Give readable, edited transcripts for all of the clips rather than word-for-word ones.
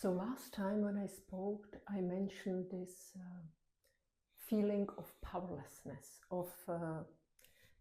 So last time when I spoke, I mentioned this feeling of powerlessness, of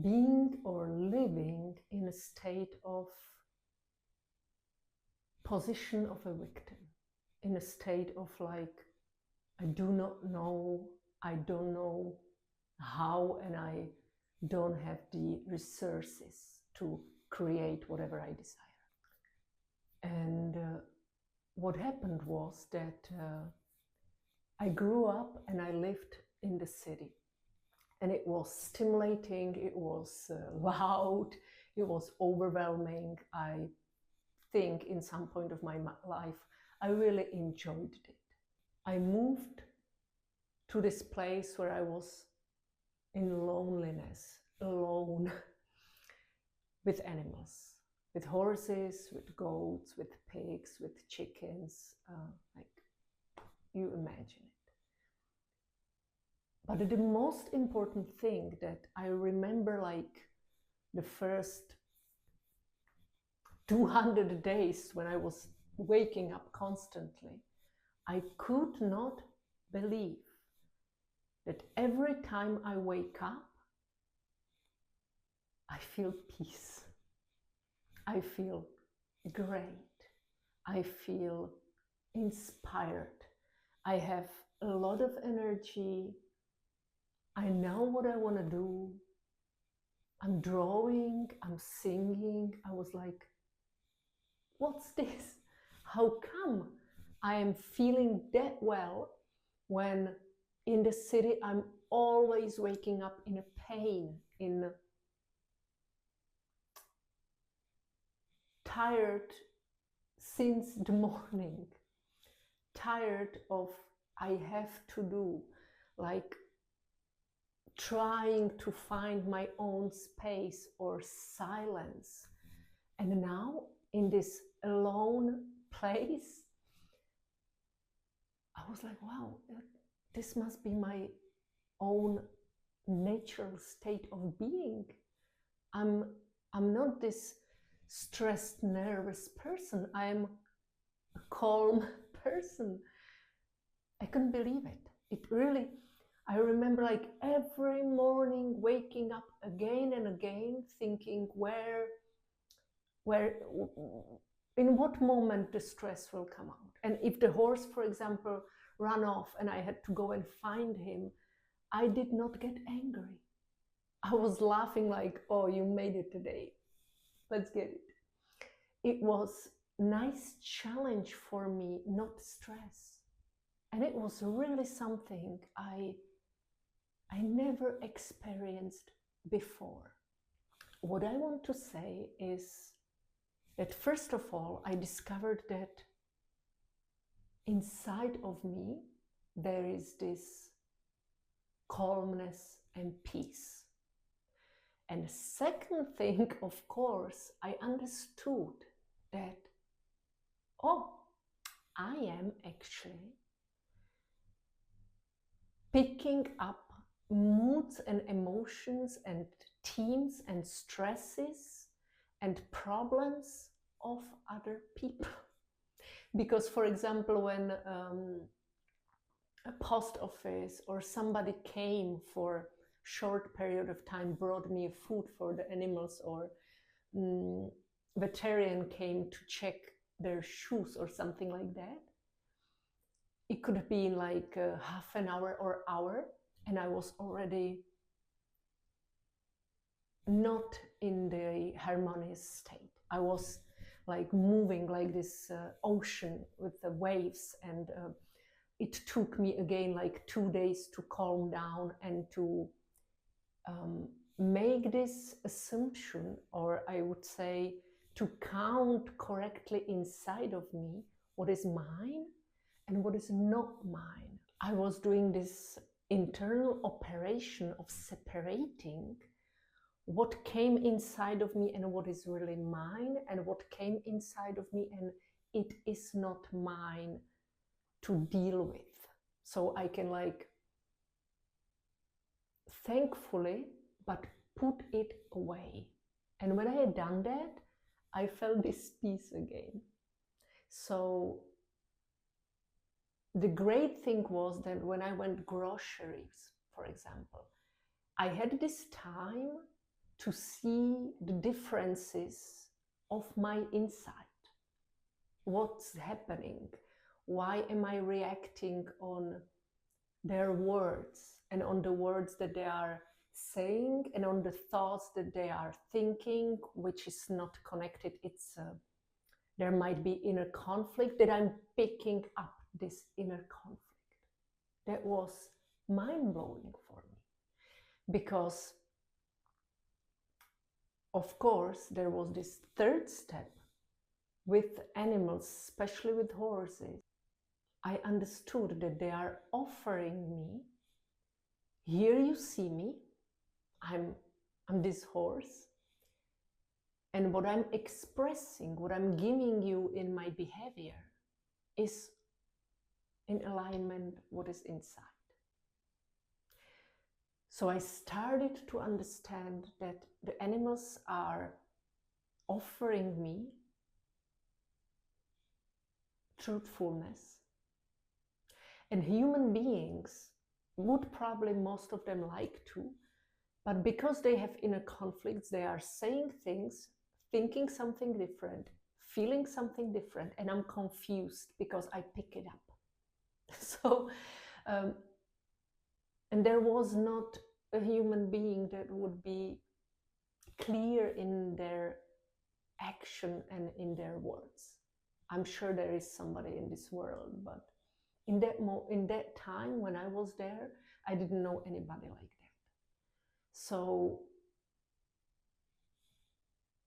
being or living in a state of position of a victim, in a state of like, I do not know, I don't know how, and I don't have the resources to create whatever I desire. And what happened was that I grew up and I lived in the city, and it was stimulating, it was loud, it was overwhelming. I think in some point of my life I really enjoyed it. I moved to this place where I was in loneliness, alone, with animals, with horses, with goats, with pigs, with chickens, like you imagine it. But the most important thing that I remember, like the first 200 days when I was waking up constantly, I could not believe that every time I wake up, I feel peace. I feel great. I feel inspired. I have a lot of energy. I know what I want to do. I'm drawing, I'm singing. I was like, what's this? How come I am feeling that well when in the city I'm always waking up in a pain, in tired since the morning, tired of I have to do, like trying to find my own space or silence. And now in this alone place, I was like, wow, this must be my own natural state of being. I'm not this stressed, nervous person. I'm a calm person. I couldn't believe it. It really, I remember like every morning waking up again and again thinking where, in what moment the stress will come out. And if the horse, for example, ran off and I had to go and find him, I did not get angry. I was laughing like, oh, you made it today. Let's get it. It was a nice challenge for me, not stress. And it was really something I never experienced before. What I want to say is that first of all, I discovered that inside of me, there is this calmness and peace. And the second thing, of course, I understood that, oh, I am actually picking up moods and emotions and themes and stresses and problems of other people. Because, for example, when a post office or somebody came for short period of time, brought me food for the animals, or veterinarian came to check their shoes or something like that, it could have been like half an hour or hour, and I was already not in the harmonious state. I was like moving like this ocean with the waves, and it took me again like 2 days to calm down and to make this assumption, or I would say to count correctly inside of me what is mine and what is not mine. I was doing this internal operation of separating what came inside of me and what is really mine, and what came inside of me and it is not mine to deal with. So I can like thankfully but put it away. And when I had done that, I felt this peace again. So the great thing was that when I went groceries, for example, I had this time to see the differences of my inside. What's happening? Why am I reacting on their words and on the words that they are saying and on the thoughts that they are thinking, which is not connected? There might be inner conflict that I'm picking up, this inner conflict. That was mind-blowing for me, because of course there was this third step with animals, especially with horses. I understood that they are offering me, here you see me, I'm this horse, and what I'm expressing, what I'm giving you in my behavior is in alignment with what is inside. So I started to understand that the animals are offering me truthfulness, and human beings would probably, most of them, like to, but because they have inner conflicts, they are saying things, thinking something different, feeling something different, and I'm confused because I pick it up. So, and there was not a human being that would be clear in their action and in their words. I'm sure there is somebody in this world, but in that time when I was there, I didn't know anybody like that. So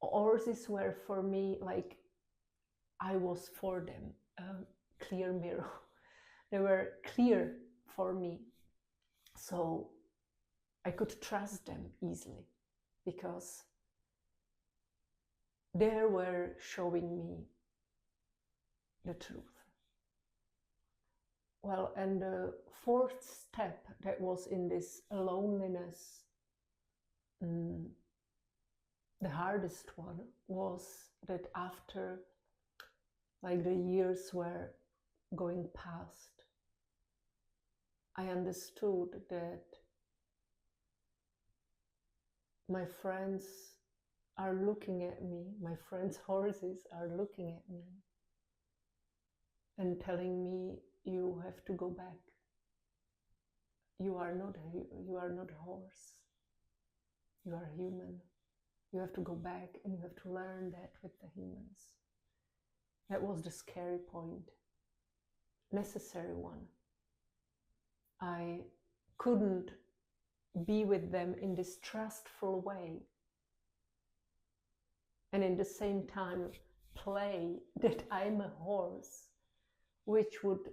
horses were for me like I was for them a clear mirror. They were clear for me, so I could trust them easily because they were showing me the truth. Well, and the fourth step that was in this loneliness, the hardest one, was that after like the years were going past, I understood that my friends are looking at me, my friends' horses are looking at me and telling me, you have to go back. You are not a horse. You are human. You have to go back and you have to learn that with the humans. That was the scary point, necessary one. I couldn't be with them in this trustful way and in the same time play that I'm a horse, which would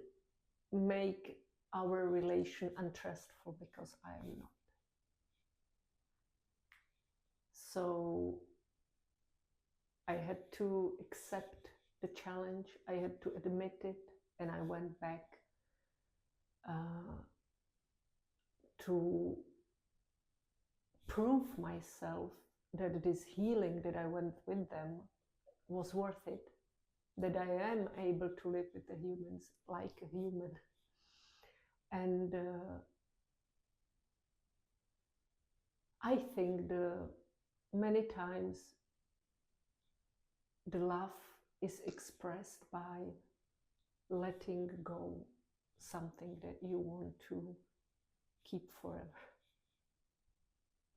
make our relation untrustful because I am not. So I had to accept the challenge, I had to admit it, and I went back to prove myself that this healing that I went with them was worth it, that I am able to live with the humans like a human. And I think many times the love is expressed by letting go something that you want to keep forever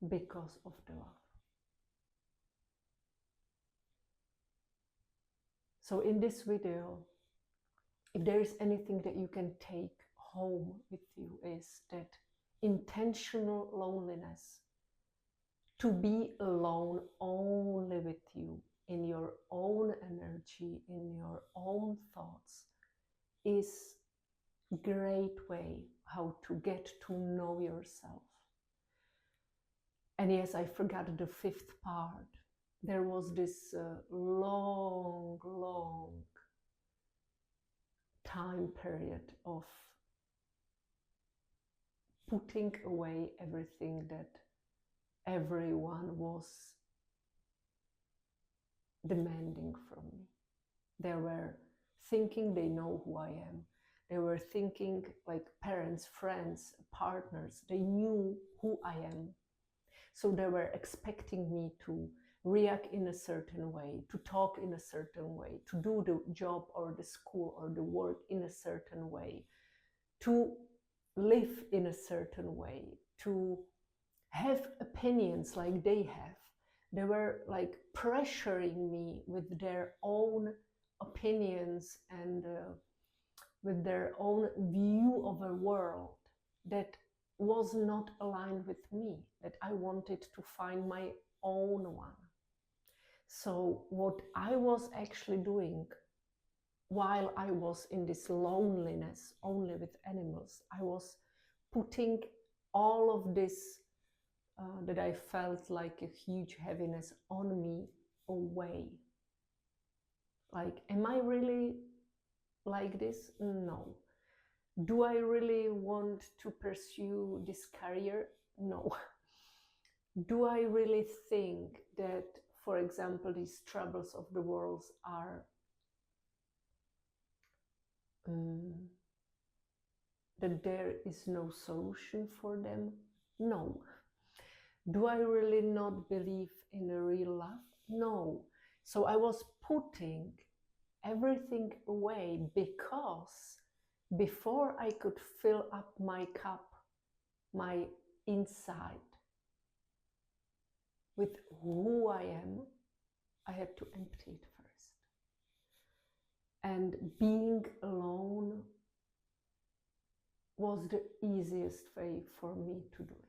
because of the love. So in this video, if there is anything that you can take home with you, is that intentional loneliness, to be alone only with you, in your own energy, in your own thoughts, is a great way how to get to know yourself. And yes, I forgot the fifth part. There was this long time period of putting away everything that everyone was demanding from me. They were thinking they know who I am. They were thinking like parents, friends, partners. They knew who I am. So they were expecting me to react in a certain way, to talk in a certain way, to do the job or the school or the work in a certain way, to live in a certain way, to have opinions like they have. They were like pressuring me with their own opinions and with their own view of a world that was not aligned with me, that I wanted to find my own one. So what I was actually doing while I was in this loneliness only with animals, I was putting all of this that I felt like a huge heaviness on me away. Like, am I really like this? No. Do I really want to pursue this career? No. Do I really think that, for example, these troubles of the world are that there is no solution for them? No. Do I really not believe in a real love? No. So I was putting everything away because before I could fill up my cup, my inside, with who I am, I had to empty it first. And being alone was the easiest way for me to do it.